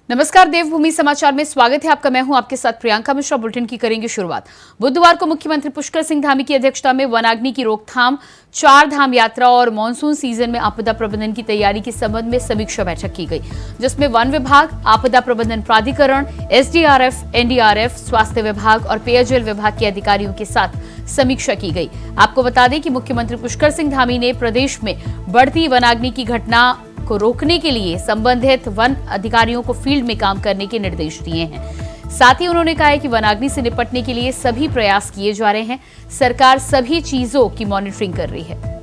नमस्कार, देवभूमि समाचार में स्वागत है आपका। मैं हूं आपके साथ प्रियंका मिश्रा। बुलेटिन की करेंगे शुरुआत। बुधवार को मुख्यमंत्री पुष्कर सिंह धामी की अध्यक्षता में वनाग्नि की रोकथाम, 4 धाम यात्रा और मानसून सीजन में आपदा प्रबंधन की तैयारी के संबंध में समीक्षा बैठक की गई, जिसमें वन विभाग, आपदा प्रबंधन प्राधिकरण, एसडीआरएफ, एनडीआरएफ, स्वास्थ्य विभाग और पेयजल विभाग के अधिकारियों के साथ समीक्षा की गई। आपको बता दें कि मुख्यमंत्री पुष्कर सिंह धामी ने प्रदेश में बढ़ती वनाग्नि की घटना को रोकने के लिए संबंधित वन अधिकारियों को फील्ड में काम करने के निर्देश दिए हैं। साथ ही उन्होंने कहा है कि वनाग्नि से निपटने के लिए सभी प्रयास किए जा रहे हैं। सरकार सभी चीजों की मॉनिटरिंग कर रही है।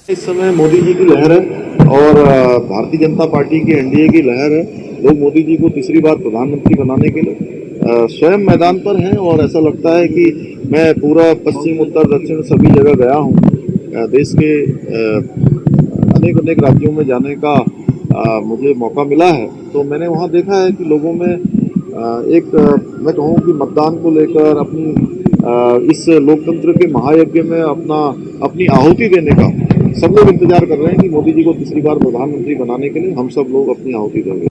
इस समय मोदी जी की लहर है और भारतीय जनता पार्टी की एनडीए की लहर है। लोग मोदी जी को तीसरी बार प्रधानमंत्री बनाने के लिए स्वयं मैदान पर हैं और ऐसा लगता है कि मैं पूरा पश्चिम, उत्तर, दक्षिण सभी जगह गया हूं। देश के अनेक अनेक राज्यों में जाने का मुझे मौका मिला है, तो मैंने वहां देखा है कि लोगों में मैं कहूँ कि मतदान को लेकर इस लोकतंत्र के महायज्ञ में अपनी आहुति देने का सब लोग इंतजार कर रहे हैं कि मोदी जी को तीसरी बार प्रधानमंत्री बनाने के लिए हम सब लोग अपनी आहुति देंगे।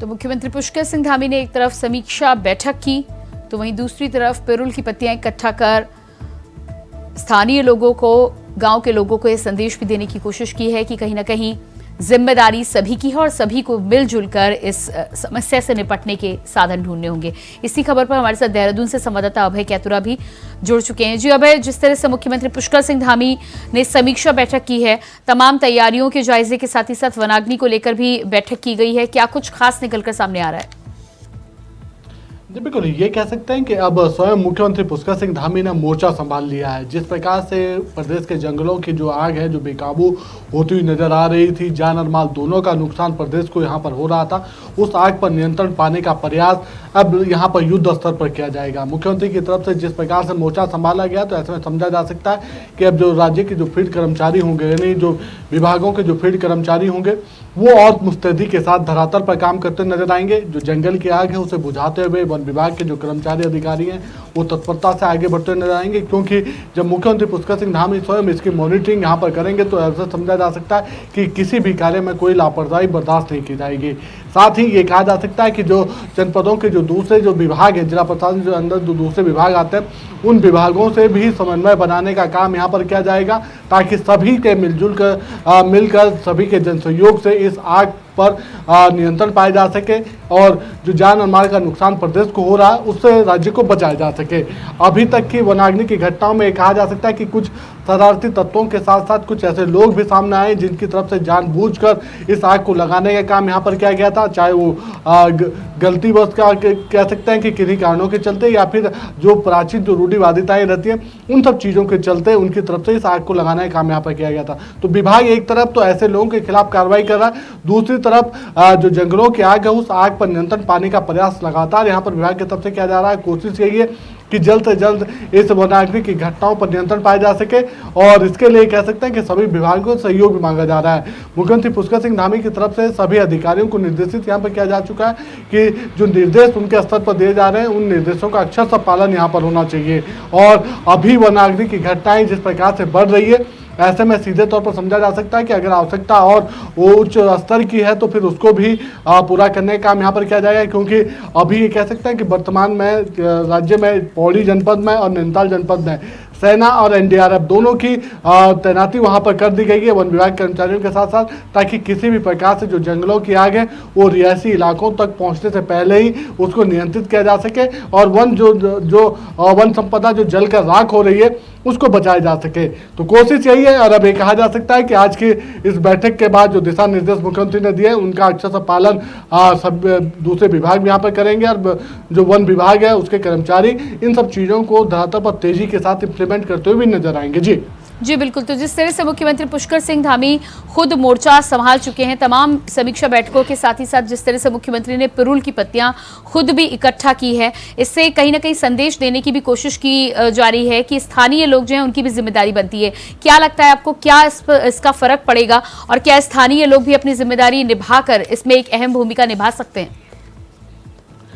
तो मुख्यमंत्री पुष्कर सिंह धामी ने एक तरफ समीक्षा बैठक की, तो वहीं दूसरी तरफ पिरुल की पत्तियां इकट्ठा कर स्थानीय लोगों को, गांव के लोगों को यह संदेश भी देने की कोशिश की है कि कहीं ना कहीं जिम्मेदारी सभी की है और सभी को मिलजुल कर इस समस्या से निपटने के साधन ढूंढने होंगे। इसी खबर पर हमारे साथ देहरादून से संवाददाता अभय कैतुरा भी जुड़ चुके हैं। जी अभय, जिस तरह से मुख्यमंत्री पुष्कर सिंह धामी ने समीक्षा बैठक की है, तमाम तैयारियों के जायजे के साथ ही साथ वनाग्नि को लेकर भी बैठक की गई है, क्या कुछ खास निकलकर सामने आ रहा है? जी बिल्कुल, ये कह सकते हैं कि अब स्वयं मुख्यमंत्री पुष्कर सिंह धामी ने मोर्चा संभाल लिया है। जिस प्रकार से प्रदेश के जंगलों की जो आग है, जो बेकाबू होती हुई नजर आ रही थी, जान और माल दोनों का नुकसान प्रदेश को यहाँ पर हो रहा था, उस आग पर नियंत्रण पाने का प्रयास अब यहाँ पर युद्ध स्तर पर किया जाएगा। मुख्यमंत्री की तरफ से जिस प्रकार से मोर्चा संभाला गया, तो ऐसे में समझा जा सकता है कि अब जो राज्य के जो फील्ड कर्मचारी होंगे, यानी जो विभागों के जो फील्ड कर्मचारी होंगे, वो और मुस्तैदी के साथ धरातल पर काम करते नजर आएंगे। जो जंगल की आग है उसे बुझाते हुए वन विभाग के जो कर्मचारी अधिकारी हैं वो तत्परता से आगे बढ़ते नजर आएंगे, क्योंकि जब मुख्यमंत्री पुष्कर सिंह धामी स्वयं इसकी मॉनिटरिंग यहाँ पर करेंगे तो ऐसा समझा जा सकता है कि किसी भी कार्य में कोई लापरवाही बर्दाश्त नहीं की जाएगी। साथ ही ये कहा जा सकता है कि जो जनपदों के जो दूसरे जो विभाग है, जिला प्रशासन जो अंदर जो दूसरे विभाग आते हैं, उन विभागों से भी समन्वय बनाने का काम यहाँ पर किया जाएगा, ताकि सभी के मिलकर सभी के जनसहयोग से इस आग पर नियंत्रण पाया जा सके और जो जान और माल का नुकसान प्रदेश को हो रहा है उससे राज्य को बचाया जा सके। अभी तक की वनाग्नि की घटनाओं में कहा जा सकता है कि कुछ शरारती तत्वों के साथ साथ कुछ ऐसे लोग भी सामने आए जिनकी तरफ से जानबूझकर इस आग को लगाने का काम यहाँ पर किया गया था, चाहे वो गलतीवश का कह सकते हैं कि किन्हीं कारणों के चलते या फिर जो प्राचीन जो रूढ़िवादिताएं रहती हैं उन सब चीज़ों के चलते उनकी तरफ से इस आग को लगाने का काम यहाँ पर किया गया था। तो विभाग एक तरफ तो ऐसे लोगों के खिलाफ कार्रवाई कर रहा है, दूसरी तरफ जो जंगलों की आग है उस आग पर नियंत्रण पाने का प्रयास लगातार यहाँ पर विभाग की तरफ से किया जा रहा है। कोशिश यही है कि जल्द से जल्द इस वनाग्नि की घटनाओं पर नियंत्रण पाया जा सके और इसके लिए कह सकते हैं कि सभी विभागों से सहयोग भी मांगा जा रहा है। मुख्यमंत्री पुष्कर सिंह धामी की तरफ से सभी अधिकारियों को निर्देशित यहाँ पर किया जा चुका है कि जो निर्देश उनके स्तर पर दिए जा रहे हैं उन निर्देशों का अक्षर सा पालन यहाँ पर होना चाहिए। और अभी वनाग्नि की घटनाएं जिस प्रकार से बढ़ रही है, ऐसे में सीधे तौर पर समझा जा सकता है कि अगर आवश्यकता और वो उच्च स्तर की है तो फिर उसको भी पूरा करने का काम यहाँ पर किया जाएगा, क्योंकि अभी ये कह सकते हैं कि वर्तमान में राज्य में पौड़ी जनपद में और नैनीताल जनपद में सेना और एनडीआरएफ दोनों की तैनाती वहां पर कर दी गई है वन विभाग कर्मचारियों के साथ साथ, ताकि किसी भी प्रकार से जो जंगलों की आग है वो रिहायशी इलाकों तक पहुंचने से पहले ही उसको नियंत्रित किया जा सके और वन संपदा जो जलकर राख हो रही है उसको बचाया जा सके। तो कोशिश यही है और अब ये कहा जा सकता है कि आज की इस बैठक के बाद जो दिशा निर्देश मुख्यमंत्री ने दिए उनका अच्छे से पालन सब दूसरे विभाग भी यहाँ पर करेंगे और जो वन विभाग है उसके कर्मचारी इन सब चीज़ों को धरातल पर तेजी के साथ इम्प्लीमेंट करते हुए भी नजर आएंगे। जी जी बिल्कुल, तो जिस तरह से मुख्यमंत्री पुष्कर सिंह धामी खुद मोर्चा संभाल चुके हैं, तमाम समीक्षा बैठकों के साथ ही साथ जिस तरह से मुख्यमंत्री ने पिरूल की पत्तियां खुद भी इकट्ठा की है, इससे कहीं ना कहीं संदेश देने की भी कोशिश की जा रही है कि स्थानीय लोग जो हैं उनकी भी जिम्मेदारी बनती है। क्या लगता है आपको, क्या इसका फर्क पड़ेगा और क्या स्थानीय लोग भी अपनी जिम्मेदारी निभाकर इसमें एक अहम भूमिका निभा सकते हैं?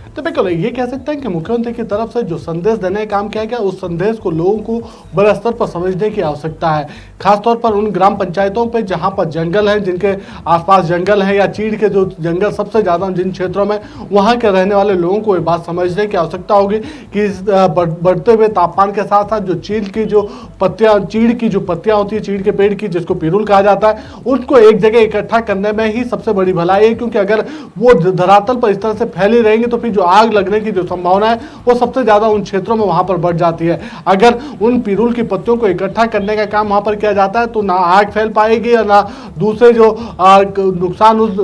तो बिल्कुल ये कह सकते हैं कि मुख्यमंत्री की तरफ से जो संदेश देने का काम किया गया, उस संदेश को लोगों को बड़े स्तर पर समझने की आवश्यकता है। खासतौर पर उन ग्राम पंचायतों पे जहां पर जंगल है, जिनके आसपास जंगल है या चीड़ के जो जंगल सबसे ज़्यादा जिन क्षेत्रों में, वहां के रहने वाले लोगों को ये बात समझने की आवश्यकता होगी कि बढ़ते हुए तापमान के साथ साथ जो चीड़ की जो पत्तियाँ होती है, चीड़ के पेड़ की, जिसको पिरूल कहा जाता है, उनको एक जगह इकट्ठा करने में ही सबसे बड़ी भलाई है। क्योंकि अगर वो धरातल पर इस तरह से फैली रहेंगे तो फिर जो आग लगने की जो संभावना है वो सबसे ज्यादा उन क्षेत्रों में वहां पर बढ़ जाती है। अगर उन पिरूल की पत्तियों को इकट्ठा करने का काम वहां पर किया जाता है तो ना आग फैल पाएगी और ना दूसरे जो नुकसान उस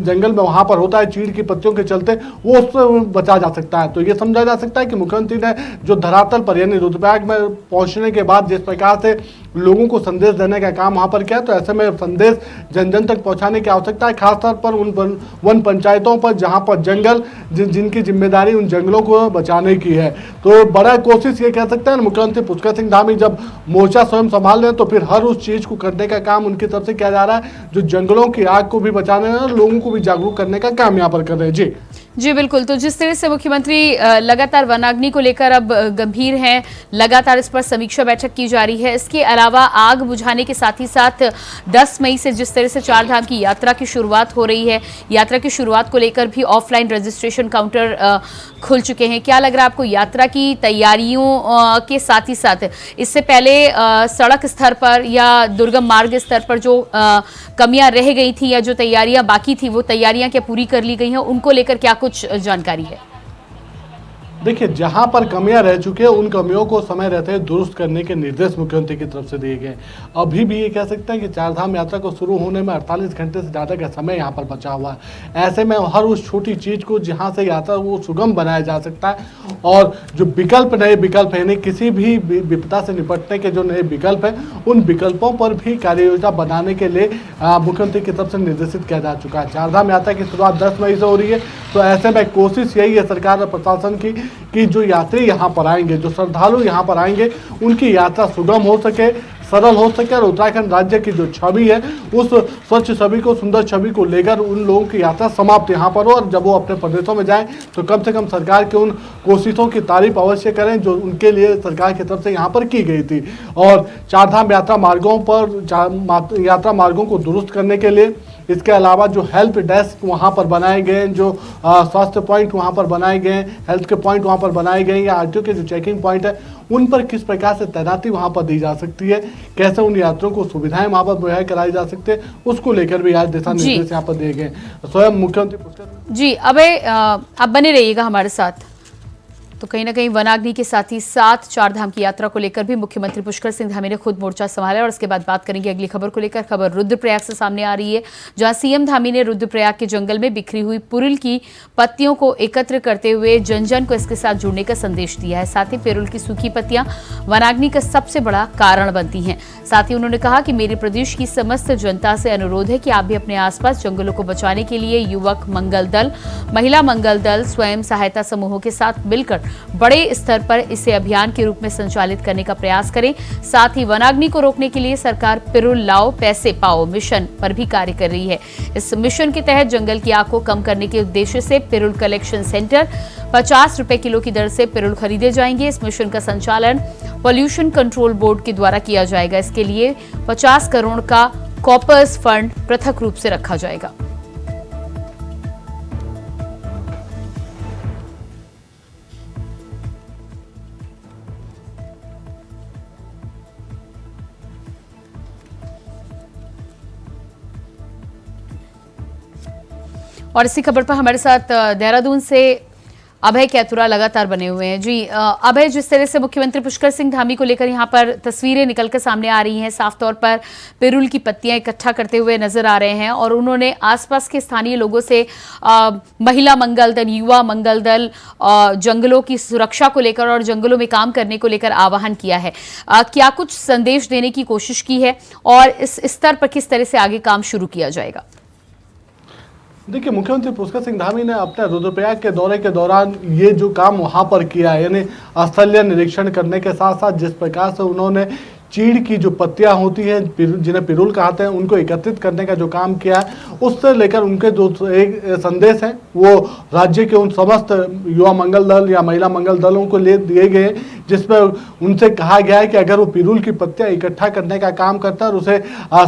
जंगल में वहां पर होता है चीड़ की पत्तियों के चलते, वो उससे बचा जा सकता है। तो ये समझा जा सकता है कि मुख्यमंत्री ने जो धरातल पर यानी रुद्रप्रयाग में पहुंचने के बाद जिस प्रकार से लोगों को संदेश देने का काम वहां पर किया, तो ऐसे में संदेश जन जन तक पहुंचाने की आवश्यकता है। खासतौर पर उन वन पंचायतों पर जहां पर जंगल जिनकी जिम्मेदारी उन जंगलों को बचाने की है। तो बड़ा कोशिश ये कह सकते हैं मुख्यमंत्री पुष्कर सिंह धामी जब मोर्चा स्वयं संभाल रहे हैं तो फिर हर उस चीज को करने का काम उनकी तरफ से किया जा रहा है जो जंगलों की आग को भी बचाने और लोगों को भी जागरूक करने का काम यहाँ पर कर रहे हैं। जी बिल्कुल, तो जिस तरह से मुख्यमंत्री लगातार वनाग्नि को लेकर अब गंभीर हैं, लगातार इस पर समीक्षा बैठक की जा रही है। इसके अलावा आग बुझाने के साथ ही साथ 10 मई से जिस तरह से चारधाम की यात्रा की शुरुआत हो रही है, यात्रा की शुरुआत को लेकर भी ऑफलाइन रजिस्ट्रेशन काउंटर खुल चुके हैं। क्या लग रहा है आपको यात्रा की तैयारियों के साथ ही साथ इससे पहले सड़क स्तर पर या दुर्गम मार्ग स्तर पर जो कमियां रह गई थी या जो तैयारियां बाकी थी, वो तैयारियां क्या पूरी कर ली गई हैं? उनको लेकर क्या कुछ जानकारी है? देखिए, जहां पर कमियां रह चुकी है उन कमियों को समय रहते दुरुस्त करने के निर्देश मुख्यमंत्री की तरफ से दिए गए। अभी भी ये कह सकते हैं कि चारधाम यात्रा को शुरू होने में 48 घंटे से ज़्यादा का समय यहाँ पर बचा हुआ है। ऐसे में हर उस छोटी चीज़ को जहाँ से यात्रा वो सुगम बनाया जा सकता है और जो नए विकल्प है, किसी भी विपदा से निपटने के जो नए विकल्प हैं, उन विकल्पों पर भी कार्य योजना बनाने के लिए मुख्यमंत्री की तरफ से निर्देशित किया जा चुका है। चारधाम यात्रा की शुरुआत 10 मई से हो रही है, तो ऐसे में कोशिश यही है सरकार और प्रशासन की कि जो यात्री यहाँ पर आएंगे, जो श्रद्धालु यहाँ पर आएंगे, उनकी यात्रा सुगम हो सके, सरल हो सके और उत्तराखंड राज्य की जो छवि है उस स्वच्छ छवि को, सुंदर छवि को लेकर उन लोगों की यात्रा समाप्त यहाँ पर हो और जब वो अपने प्रदेशों में जाएं तो कम से कम सरकार के उन कोशिशों की तारीफ अवश्य करें जो उनके लिए सरकार की तरफ से यहाँ पर की गई थी। और चारधाम यात्रा मार्गों को दुरुस्त करने के लिए इसके अलावा जो हेल्प डेस्क वहाँ पर बनाए गए हैं, जो स्वास्थ्य पॉइंट वहाँ पर बनाए गए हैं, हेल्थ के पॉइंट वहाँ पर बनाए गए हैं या आरटीओ के जो चेकिंग पॉइंट है उन पर किस प्रकार से तैनाती वहाँ पर दी जा सकती है, कैसे उन यात्रियों को सुविधाएं वहाँ पर मुहैया कराई जा सकती है, उसको लेकर भी आज दिशा निर्देश यहाँ पर दिए गए। स्वयं मुख्यमंत्री पुष्कर जी, अबे आप बने रहिएगा हमारे साथ। तो कहीं ना कहीं वनाग्नि के साथ ही साथ चारधाम की यात्रा को लेकर भी मुख्यमंत्री पुष्कर सिंह धामी ने खुद मोर्चा संभाला और उसके बाद बात करेंगे अगली खबर को लेकर। खबर रुद्रप्रयाग से सामने आ रही है, जहां सीएम धामी ने रुद्रप्रयाग के जंगल में बिखरी हुई पिरूल की पत्तियों को एकत्र करते हुए जन जन को इसके साथ जुड़ने का संदेश दिया है। साथ ही पिरूल की सूखी पत्तियां वनाग्नि का सबसे बड़ा कारण बनती हैं। साथ ही उन्होंने कहा कि मेरे प्रदेश की समस्त जनता से अनुरोध है कि आप भी अपने आसपास जंगलों को बचाने के लिए युवक मंगल दल, महिला मंगल दल, स्वयं सहायता समूहों के साथ मिलकर बड़े स्तर पर इसे अभियान के रूप में संचालित करने का प्रयास करें। साथ ही वनाग्नि को रोकने के लिए सरकार पिरूल लाओ पैसे पाओ मिशन पर भी कार्य कर रही है। इस मिशन के तहत जंगल की आग को कम करने के उद्देश्य से पिरूल कलेक्शन सेंटर 50 रुपए किलो की दर से पिरूल खरीदे जाएंगे। इस मिशन का संचालन पॉल्यूशन कंट्रोल बोर्ड के द्वारा किया जाएगा। इसके लिए 50 करोड़ का कॉपर्स फंड पृथक रूप से रखा जाएगा। और इसी खबर पर हमारे साथ देहरादून से अभय कैथुरा लगातार बने हुए हैं। जी अभय, जिस तरह से मुख्यमंत्री पुष्कर सिंह धामी को लेकर यहाँ पर तस्वीरें निकलकर सामने आ रही हैं, साफ तौर पर पिरुल की पत्तियां इकट्ठा करते हुए नजर आ रहे हैं और उन्होंने आसपास के स्थानीय लोगों से महिला मंगल दल, युवा मंगल दल, जंगलों की सुरक्षा को लेकर और जंगलों में काम करने को लेकर आह्वान किया है। क्या कुछ संदेश देने की कोशिश की है और इस स्तर पर किस तरह से आगे काम शुरू किया जाएगा? देखिए, मुख्यमंत्री पुष्कर सिंह धामी ने अपने रुद्रप्रयाग के दौरे के दौरान ये जो काम वहां पर किया है, यानी स्थलीय निरीक्षण करने के साथ साथ जिस प्रकार से उन्होंने चीड़ की जो पत्तियां होती हैं, जिन्हें पिरुल कहते हैं, उनको एकत्रित करने का जो काम किया है, उससे लेकर उनके जो एक संदेश है वो राज्य के उन समस्त युवा मंगल दल या महिला मंगल दलों को ले दिए गए, जिसमें उनसे कहा गया है कि अगर वो पिरुल की पत्तियां इकट्ठा करने का काम करता है और उसे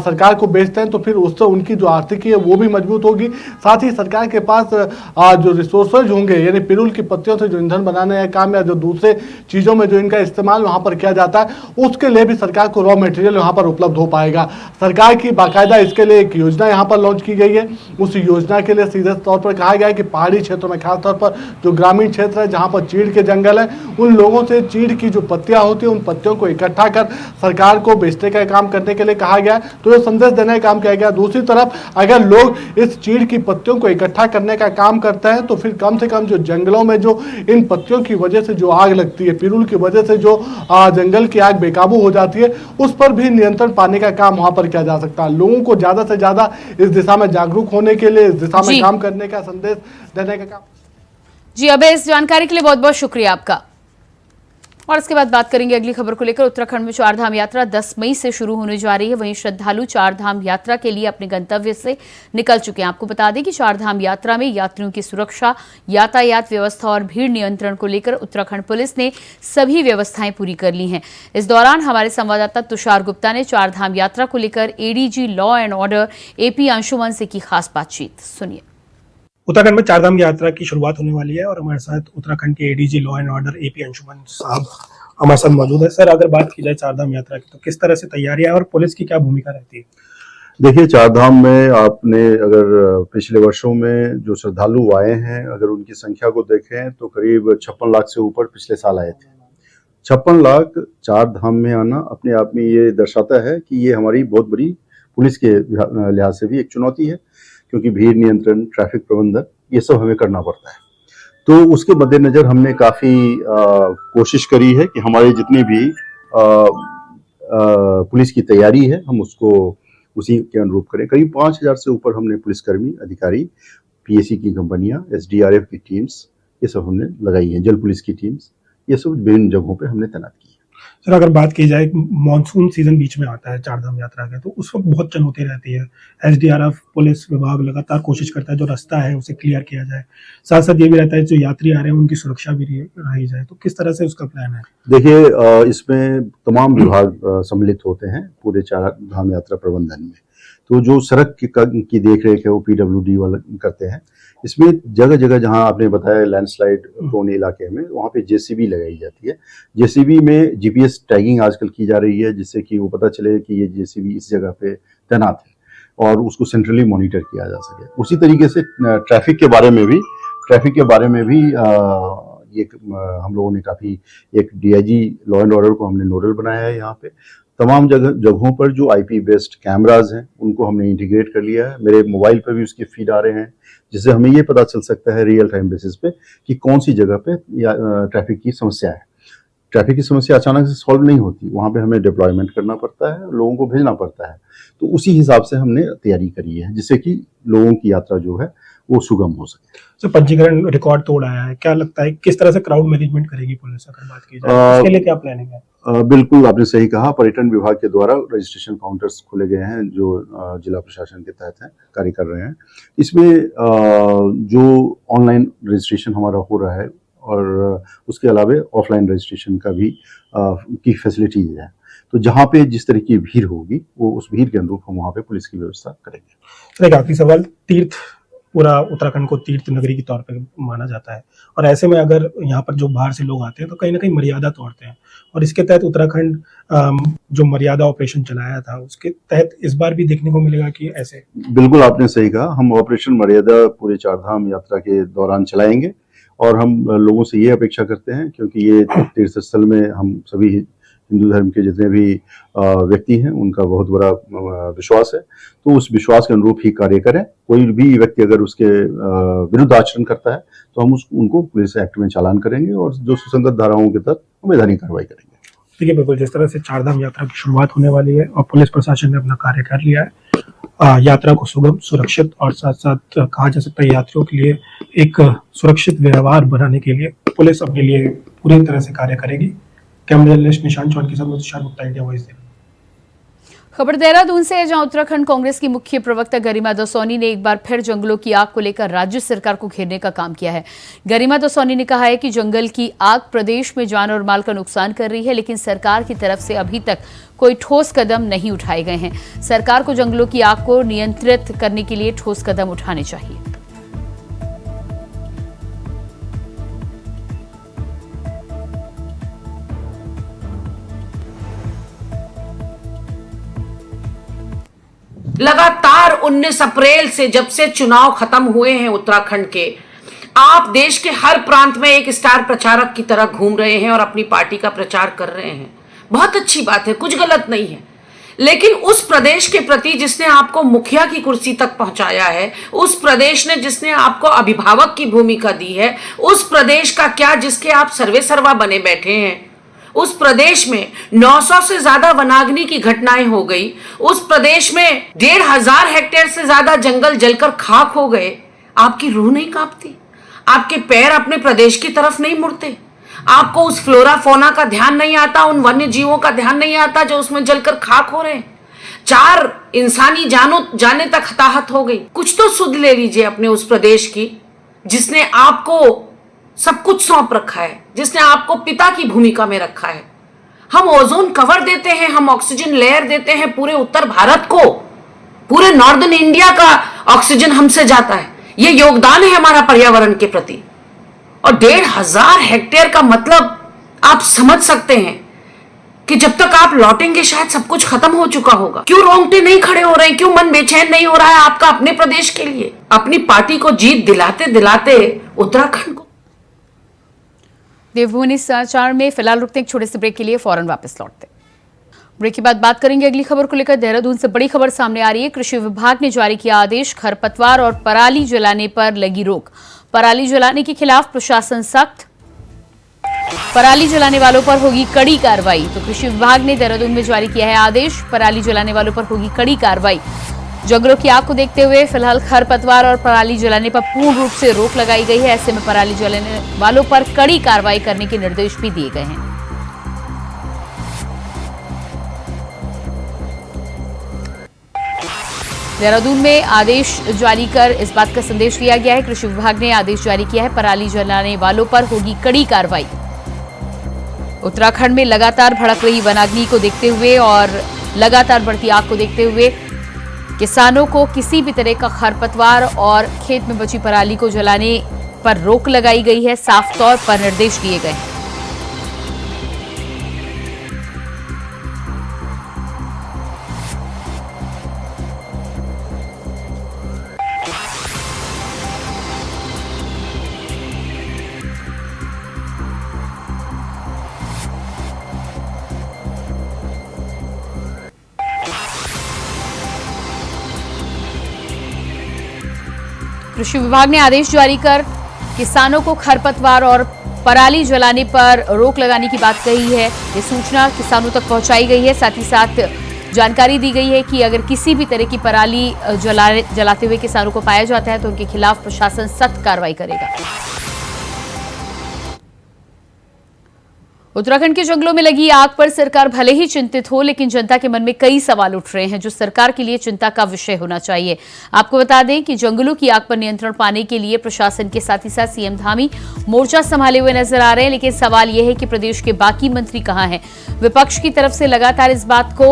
सरकार को बेचते हैं तो फिर उससे उनकी जो आर्थिकी है वो भी मजबूत होगी। साथ ही सरकार के पास जो रिसोर्सेज होंगे, यानी पिरुल की पत्तियों से जो ईंधन बनाने का काम या जो दूसरे चीज़ों में जो इनका इस्तेमाल वहाँ पर किया जाता है, उसके लिए भी सरकार को रॉ मटेरियल यहाँ पर उपलब्ध हो पाएगा। सरकार की बाकायदा इसके लिए एक योजना यहाँ पर लॉन्च की गई है। उस योजना के लिए सीधे तौर पर कहा गया है कि पहाड़ी क्षेत्रों में, खासतौर पर जो ग्रामीण क्षेत्र है जहाँ पर चीड़ के जंगल है, उन लोगों से चीड़ की जो पत्तियां होती है उन पत्तियों को इकट्ठा कर सरकार को बेचने का काम करने के लिए कहा गया। तो ये संदेश देने का काम किया गया। दूसरी तरफ अगर लोग इस चीड़ की पत्तियों को इकट्ठा करने का काम करते हैं तो फिर कम से कम जो जंगलों में जो इन पत्तियों की वजह से जो आग लगती है, पिरुल की वजह से जो जंगल की आग बेकाबू हो जाती है, उस पर भी नियंत्रण पाने का काम वहां पर किया जा सकता है। लोगों को ज्यादा से ज्यादा इस दिशा में जागरूक होने के लिए, इस दिशा में काम करने का संदेश देने का काम। जी अभय, इस जानकारी के लिए बहुत बहुत शुक्रिया आपका। और इसके बाद बात करेंगे अगली खबर को लेकर। उत्तराखंड में चारधाम यात्रा 10 मई से शुरू होने जा रही है। वहीं श्रद्धालु चारधाम यात्रा के लिए अपने गंतव्य से निकल चुके हैं। आपको बता दें कि चारधाम यात्रा में यात्रियों की सुरक्षा, यातायात व्यवस्था और भीड़ नियंत्रण को लेकर उत्तराखंड पुलिस ने सभी व्यवस्थाएं पूरी कर ली हैं। इस दौरान हमारे संवाददाता तुषार गुप्ता ने चारधाम यात्रा को लेकर ADG law and order AP Anshuman से की खास बातचीत। सुनिए। उत्तराखंड में चारधाम यात्रा की शुरुआत होने वाली है और हमारे साथ उत्तराखंड के ADG law and order AP Anshuman साहब हमारे साथ मौजूद है। सर, अगर बात की जाए चारधाम यात्रा की तो किस तरह से तैयारियां और पुलिस की क्या भूमिका रहती है? देखिए, चारधाम में आपने अगर पिछले वर्षों में जो श्रद्धालु आए हैं, अगर उनकी संख्या को देखें तो करीब 56 लाख से ऊपर पिछले साल आए थे। 56 लाख चारधाम में आना अपने आप में ये दर्शाता है कि ये हमारी बहुत बड़ी पुलिस के लिहाज से भी एक चुनौती है, क्योंकि भीड़ नियंत्रण, ट्रैफिक प्रबंधन, ये सब हमें करना पड़ता है। तो उसके मद्देनजर हमने काफ़ी कोशिश करी है कि हमारे जितनी भी पुलिस की तैयारी है हम उसको उसी के अनुरूप करें। करीब 5000 से ऊपर हमने पुलिसकर्मी, अधिकारी, PAC की कंपनियां, SDRF की टीम्स, ये सब हमने लगाई हैं, जल पुलिस की टीम्स, ये सब विभिन्न जगहों पे हमने तैनात की है। सर, अगर बात की जाए, मॉनसून सीजन बीच में आता है चारधाम यात्रा के, तो उस वक्त बहुत चुनौती रहती है। SDRF पुलिस विभाग लगातार कोशिश करता है जो रास्ता है उसे क्लियर किया जाए। साथ साथ ये भी रहता है जो यात्री आ रहे हैं उनकी सुरक्षा भी रही जाए। तो किस तरह से उसका प्लान है? देखिए, इसमें तमाम विभाग सम्मिलित होते हैं पूरे चारधाम यात्रा प्रबंधन में। तो जो सड़क की देख रेख है वो PWD वाले करते हैं। इसमें जगह जगह जहां आपने बताया लैंडस्लाइड प्रोन इलाके में, वहां पे JCB लगाई जाती है। JCB में GPS टैगिंग आजकल की जा रही है, जिससे कि वो पता चले कि ये JCB इस जगह पे तैनात है और उसको सेंट्रली मॉनिटर किया जा सके। उसी तरीके से ट्रैफिक के बारे में भी हम लोगों ने काफ़ी एक DIG लॉ एंड ऑर्डर को हमने नोडल बनाया है। यहाँ पे तमाम जगहों पर जो IP बेस्ड कैमराज हैं उनको हमने इंटीग्रेट कर लिया है। मेरे मोबाइल पर भी उसके फीड आ रहे हैं, जिससे हमें ये पता चल सकता है रियल टाइम बेसिस पे कि कौन सी जगह पे ट्रैफिक की समस्या है। ट्रैफिक की समस्या अचानक से सॉल्व नहीं होती, वहाँ पे हमें डिप्लॉयमेंट करना पड़ता है, लोगों को भेजना पड़ता है। तो उसी हिसाब से हमने तैयारी करी है, जिससे कि लोगों की यात्रा जो है वो सुगम हो सके। सर, पंजीकरण रिकॉर्ड तोड़ आया है, क्या लगता है किस तरह से क्राउड मैनेजमेंट करेगी पुलिस, अगर बात की जाए इसके लिए क्या प्लानिंग है? बिल्कुल, आपने सही कहा। पर्यटन विभाग के द्वारा रजिस्ट्रेशन काउंटर्स खोले गए हैं जो जिला प्रशासन के तहत हैं, कार्य कर रहे हैं। इसमें जो ऑनलाइन रजिस्ट्रेशन हमारा हो रहा है और उसके अलावा ऑफलाइन रजिस्ट्रेशन का भी की फैसिलिटीज है। तो जहाँ पे जिस तरह की भीड़ होगी वो उस भीड़ के अनुरूप हम वहाँ पे पुलिस की व्यवस्था करेंगे। सर, एक आखिरी सवाल, तीर्थ, पूरा उत्तराखंड को तीर्थ नगरी के तौर पर माना जाता है और ऐसे में अगर यहाँ पर जो बाहर से लोग आते हैं तो कहीं ना कहीं मर्यादा तोड़ते हैं और इसके तहत उत्तराखंड जो मर्यादा ऑपरेशन चलाया था उसके तहत इस बार भी देखने को मिलेगा कि ऐसे? बिल्कुल, आपने सही कहा। हम ऑपरेशन मर्यादा पूरे चारधाम यात्रा के दौरान चलाएंगे और हम लोगों से ये अपेक्षा करते हैं, क्योंकि ये तीर्थ स्थल में हम सभी हिंदू धर्म के जितने भी व्यक्ति हैं उनका बहुत बड़ा विश्वास है, तो उस विश्वास के अनुरूप ही कार्य करें। कोई भी व्यक्ति अगर उसके विरुद्ध आचरण करता है तो हम उनको पुलिस एक्ट में चालान करेंगे और जो सुसंगत धाराओं के तहत वैधानिक कार्रवाई करेंगे। देखिए बिल्कुल, जिस तरह से चारधाम यात्रा की शुरुआत होने वाली है और पुलिस प्रशासन ने अपना कार्य कर लिया है, यात्रा को सुगम, सुरक्षित और साथ साथ कहा जा सकता है यात्रियों के लिए एक सुरक्षित व्यवहार बनाने के लिए पुलिस अपने लिए पूरी तरह से कार्य करेगी। कैमरा जर्नलिस्ट निशांत चौहान के साथ तुषार गुप्ता, इंडिया वॉइस। खबर देहरादून से है, जहां उत्तराखंड कांग्रेस की मुख्य प्रवक्ता गरिमा दसौनी ने एक बार फिर जंगलों की आग को लेकर राज्य सरकार को घेरने का काम किया है। गरिमा दसौनी ने कहा है कि जंगल की आग प्रदेश में जान और माल का नुकसान कर रही है, लेकिन सरकार की तरफ से अभी तक कोई ठोस कदम नहीं उठाए गए हैं। सरकार को जंगलों की आग को नियंत्रित करने के लिए ठोस कदम उठाने चाहिए। लगातार 19 अप्रैल से जब से चुनाव खत्म हुए हैं उत्तराखंड के, आप देश के हर प्रांत में एक स्टार प्रचारक की तरह घूम रहे हैं और अपनी पार्टी का प्रचार कर रहे हैं। बहुत अच्छी बात है, कुछ गलत नहीं है, लेकिन उस प्रदेश के प्रति जिसने आपको मुखिया की कुर्सी तक पहुंचाया है, उस प्रदेश ने जिसने आपको अभिभावक की भूमिका दी है, उस प्रदेश का क्या जिसके आप सर्वे सर्वा बने बैठे हैं। उस प्रदेश में 900 से ज्यादा वनाग्नि की घटनाएं हो गई। उस प्रदेश में 1500 हेक्टेयर से ज्यादा जंगल जलकर खाक हो गए। आपकी रूह नहीं कांपती? आपके पैर अपने प्रदेश की तरफ नहीं मुड़ते? आपको उस फ्लोरा फोना का ध्यान नहीं आता, उन वन्य जीवों का ध्यान नहीं आता जो उसमें जलकर खाक हो रहे हैं? 4 इंसानी जाने तक हताहत हो गई। कुछ तो सुध ले लीजिए अपने उस प्रदेश की जिसने आपको सब कुछ सौंप रखा है, जिसने आपको पिता की भूमिका में रखा है। हम ओजोन कवर देते हैं, हम ऑक्सीजन लेयर देते हैं पूरे उत्तर भारत को, पूरे नॉर्दर्न इंडिया का ऑक्सीजन हमसे जाता है। यह योगदान है हमारा पर्यावरण के प्रति। और 1500 हेक्टेयर का मतलब आप समझ सकते हैं कि जब तक आप लौटेंगे शायद सब कुछ खत्म हो चुका होगा। क्यों रोंगटे नहीं खड़े हो रहे हैं? क्यों मन बेचैन नहीं हो रहा है आपका अपने प्रदेश के लिए? अपनी पार्टी को जीत दिलाते दिलाते उत्तराखंड को। देवभूमि समाचार में फिलहाल रुकते हैं एक छोटे से ब्रेक के लिए, फौरन वापस लौटते हैं। ब्रेक के बाद बात करेंगे अगली खबर को लेकर। देहरादून से बड़ी खबर सामने आ रही है। कृषि विभाग ने जारी किया आदेश, खरपतवार और पराली जलाने पर लगी रोक। पराली जलाने के खिलाफ प्रशासन सख्त, पराली जलाने वालों पर होगी कड़ी कार्रवाई। तो कृषि विभाग ने देहरादून में जारी किया है आदेश, पराली जलाने वालों पर होगी कड़ी कार्रवाई। जंगलों की आग को देखते हुए फिलहाल खरपतवार और पराली जलाने पर पूर्ण रूप से रोक लगाई गई है। ऐसे में पराली जलाने वालों पर कड़ी कार्रवाई करने के निर्देश भी दिए गए हैं। देहरादून में आदेश जारी कर इस बात का संदेश दिया गया है। कृषि विभाग ने आदेश जारी किया है, पराली जलाने वालों पर होगी कड़ी कार्रवाई। उत्तराखंड में लगातार भड़क रही वनाग्नि को देखते हुए और लगातार बढ़ती आग को देखते हुए किसानों को किसी भी तरह का खरपतवार और खेत में बची पराली को जलाने पर रोक लगाई गई है। साफ तौर पर निर्देश दिए गए हैं। कृषि विभाग ने आदेश जारी कर किसानों को खरपतवार और पराली जलाने पर रोक लगाने की बात कही है। ये सूचना किसानों तक पहुंचाई गई है। साथ ही साथ जानकारी दी गई है कि अगर किसी भी तरह की पराली जलाते हुए किसानों को पाया जाता है तो उनके खिलाफ प्रशासन सख्त कार्रवाई करेगा। उत्तराखंड के जंगलों में लगी आग पर सरकार भले ही चिंतित हो, लेकिन जनता के मन में कई सवाल उठ रहे हैं जो सरकार के लिए चिंता का विषय होना चाहिए। आपको बता दें कि जंगलों की आग पर नियंत्रण पाने के लिए प्रशासन के साथ ही साथ सीएम धामी मोर्चा संभाले हुए नजर आ रहे हैं, लेकिन सवाल यह है कि प्रदेश के बाकी मंत्री कहां हैं। विपक्ष की तरफ से लगातार इस बात को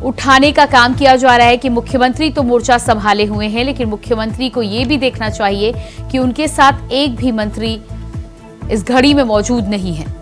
उठाने का काम किया जा रहा है कि मुख्यमंत्री तो मोर्चा संभाले हुए हैं, लेकिन मुख्यमंत्री को यह भी देखना चाहिए कि उनके साथ एक भी मंत्री इस घड़ी में मौजूद नहीं है।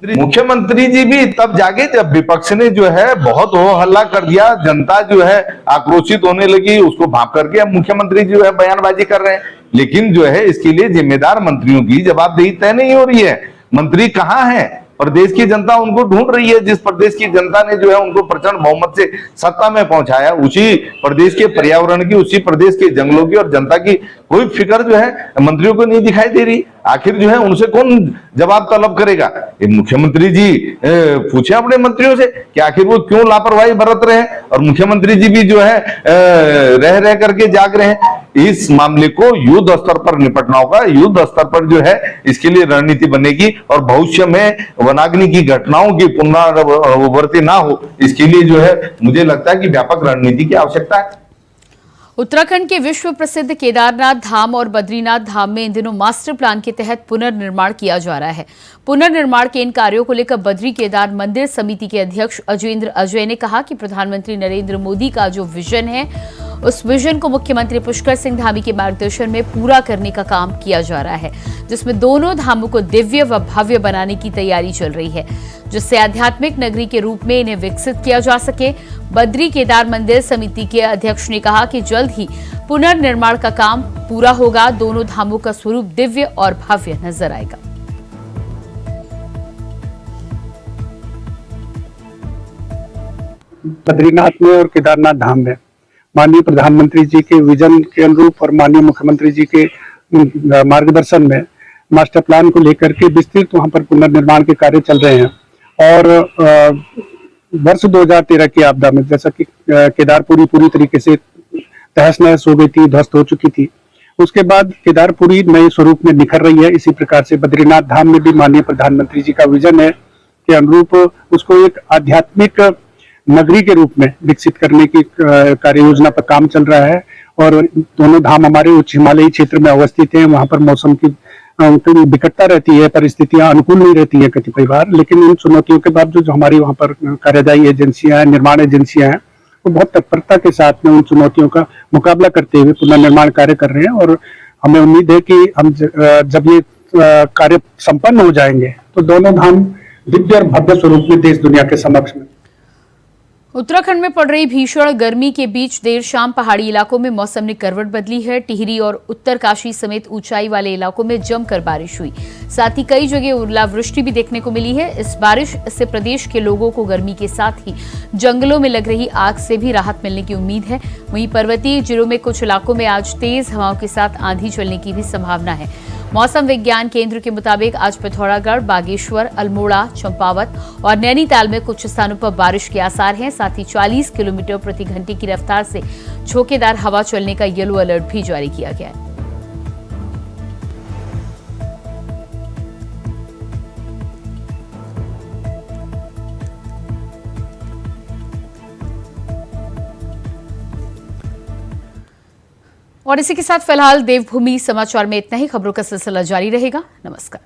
मुख्यमंत्री जी भी तब जागे जब विपक्ष ने जो है बहुत हो हल्ला कर दिया, जनता जो है आक्रोशित होने लगी, उसको भाप करके अब मुख्यमंत्री जो है बयानबाजी कर रहे हैं। लेकिन जो है इसके लिए जिम्मेदार मंत्रियों की जवाबदेही तय नहीं हो रही है। मंत्री कहाँ है? प्रदेश की जनता उनको ढूंढ रही है। जिस प्रदेश की जनता ने जो है उनको प्रचंड बहुमत से सत्ता में पहुंचाया, उसी प्रदेश के पर्यावरण की, उसी प्रदेश के जंगलों की और जनता की कोई फिक्र जो है मंत्रियों को नहीं दिखाई दे रही। आखिर जो है उनसे कौन जवाब तलब करेगा? ये मुख्यमंत्री जी पूछे अपने मंत्रियों से कि आखिर वो क्यों लापरवाही बरत रहे हैं, और मुख्यमंत्री जी भी जो है रह रह करके जाग रहे हैं। इस मामले को युद्ध स्तर पर निपटना होगा। युद्ध स्तर पर जो है इसके लिए रणनीति बनेगी और भविष्य में वनाग्नि की घटनाओं की पुनरावृत्ति ना हो, इसके लिए जो है मुझे लगता है कि व्यापक रणनीति की आवश्यकता है। उत्तराखंड के विश्व प्रसिद्ध केदारनाथ धाम और बद्रीनाथ धाम में इन दिनों मास्टर प्लान के तहत पुनर्निर्माण किया जा रहा है। पुनर्निर्माण के इन कार्यों को लेकर बद्री केदार मंदिर समिति के अध्यक्ष अजेंद्र अजय ने कहा कि प्रधानमंत्री नरेंद्र मोदी का जो विजन है, उस विजन को मुख्यमंत्री पुष्कर सिंह धामी के मार्गदर्शन में पूरा करने का काम किया जा रहा है, जिसमें दोनों धामों को दिव्य व भव्य बनाने की तैयारी चल रही है, जिससे आध्यात्मिक नगरी के रूप में इन्हें विकसित किया जा सके। बद्री केदार मंदिर समिति के अध्यक्ष ने कहा कि जल्द ही पुनर्निर्माण का काम पूरा होगा, दोनों धामों का स्वरूप दिव्य और भव्य नजर आएगा। बद्रीनाथ में और केदारनाथ धाम में माननीय प्रधानमंत्री जी के विजन के अनुरूप और माननीय मुख्यमंत्री जी के मार्गदर्शन में मास्टर प्लान को लेकर के विस्तृत वहां पर पुनर्निर्माण के कार्य चल रहे हैं। और वर्ष 2013 की आपदा में जैसा कि केदारपुरी पूरी तरीके से तहस नहस हो गई थी, ध्वस्त हो चुकी थी, उसके बाद केदारपुरी नए स्वरूप में निखर रही है। इसी प्रकार से बद्रीनाथ धाम में भी माननीय प्रधानमंत्री जी का विजन है के अनुरूप उसको एक आध्यात्मिक नगरी के रूप में विकसित करने की कार्य योजना पर काम चल रहा है। और दोनों धाम हमारे उच्च हिमालयी क्षेत्र में अवस्थित हैं। वहां पर मौसम की विकटता रहती है, परिस्थितियां अनुकूल नहीं रहती है कतिपय बार, लेकिन इन चुनौतियों के बावजूद जो हमारी वहां पर कार्यदायी एजेंसियां हैं, निर्माण एजेंसियां हैं, वो बहुत तत्परता के साथ में उन चुनौतियों का मुकाबला करते हुए पुनर्निर्माण कार्य कर रहे हैं। और हमें उम्मीद है कि हम जब ये कार्य संपन्न हो जाएंगे तो दोनों धाम दिव्य और भव्य स्वरूप में देश दुनिया के समक्ष में। उत्तराखंड में पड़ रही भीषण गर्मी के बीच देर शाम पहाड़ी इलाकों में मौसम ने करवट बदली है। टिहरी और उत्तरकाशी समेत ऊंचाई वाले इलाकों में जमकर बारिश हुई, साथ ही कई जगह ओलावृष्टि भी देखने को मिली है। इस बारिश से प्रदेश के लोगों को गर्मी के साथ ही जंगलों में लग रही आग से भी राहत मिलने की उम्मीद है। वहीं पर्वतीय जिलों में कुछ इलाकों में आज तेज हवाओं के साथ आंधी चलने की भी संभावना है। मौसम विज्ञान केंद्र के मुताबिक आज पिथौरागढ़, बागेश्वर, अल्मोड़ा, चंपावत और नैनीताल में कुछ स्थानों पर बारिश के आसार हैं। साथ ही 40 किलोमीटर प्रति घंटे की रफ्तार से झोंकेदार हवा चलने का येलो अलर्ट भी जारी किया गया है। और इसी के साथ फिलहाल देवभूमि समाचार में इतना ही। खबरों का सिलसिला जारी रहेगा। नमस्कार।